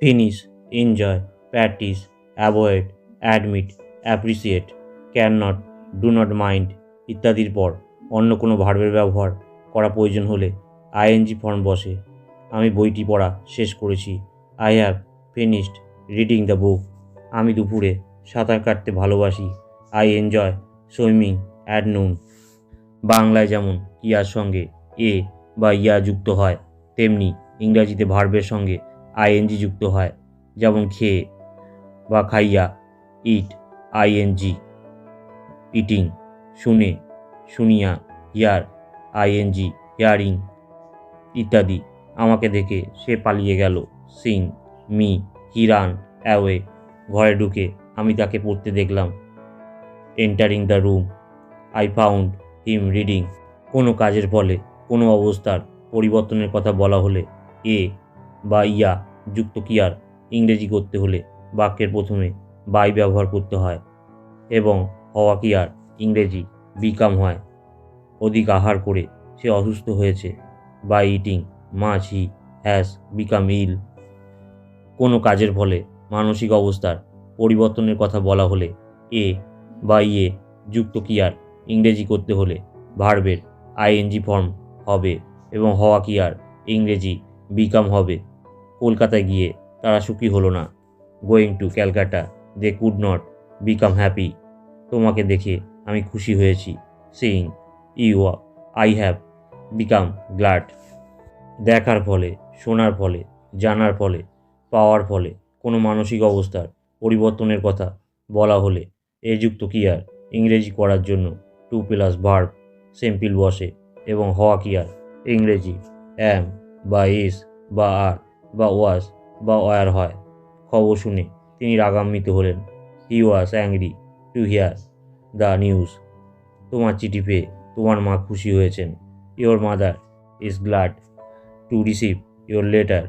Finish, enjoy, practice, avoid, admit, appreciate, can not, do not mind ইত্যাদির পর অন্য কোনো ভার্বের ব্যবহার করা প্রয়োজন হলে আইএনজি ফর্ম বসে। আমি বইটি পড়া শেষ করেছি। I have finished reading the book. আমি দুপুরে সাঁতার কাটতে ভালোবাসি। I enjoy swimming at noon. বাংলায় যেমন কিয়ার সঙ্গে এ বা ইয়া যুক্ত হয়, তেমনি ইংরাজিতে ভার্বের সঙ্গে আইএনজি যুক্ত হয়। যেমন খেয়ে বা খাইয়া, ইট, আইএনজি, ইটিং। শুনে, শুনিয়া, হিয়ার, আইএনজি, হিয়ারিং ইত্যাদি। আমাকে দেখে সে পালিয়ে গেল, Singh. Me, he ran away. ঘরে ঢুকে আমি তাকে পড়তে দেখলাম, entering the room, I found him reading. কোনো কাজের ফলে কোনো অবস্থার পরিবর্তনের কথা বলা হলে এ বা ইয়া যুক্ত ক্রিয়ার ইংরেজি করতে হলে বাক্যের প্রথমে বাই ব্যবহার করতে হয় এবং হওয়া ক্রিয়ার ইংরেজি বিকাম হয়। অধিক আহার করে সে অসুস্থ হয়েছে। By eating maach he has become ill. কোনো কাজের ফলে মানসিক অবস্থার পরিবর্তনের কথা বলা হলে এ বা ইয়ে যুক্ত ক্রিয়ার ইংরেজি করতে হলে ভার্বের আইএনজি ফর্ম হবে এবং হওয়া ক্রিয়ার ইংরেজি বিকাম হবে। কলকাতায় গিয়ে তারা সুখী হলো না। Going to Calcutta they could not become happy. তোমাকে দেখে আমি খুশি হয়েছি। Seeing you I have become glad. দেখার ফলে, শোনার ফলে, জানার ফলে, পাওয়ার ফলে কোনো মানসিক অবস্থার পরিবর্তনের কথা বলা হলে এ যুক্ত ক্রিয়ার ইংরেজি করার জন্য টু প্লাস ভার্ব সিম্পল বসে এবং হওয়া ক্রিয়ার ইংরেজি অ্যাম বা ইজ বা আর বা ওয়াজ বা ওয়ার হয়। খবর শুনে তিনি রাগান্বিত হলেন। He was angry to hear the news. তোমার চিঠি পেয়ে তোমার মা খুশি হয়েছেন। Your mother is glad to receive your letter.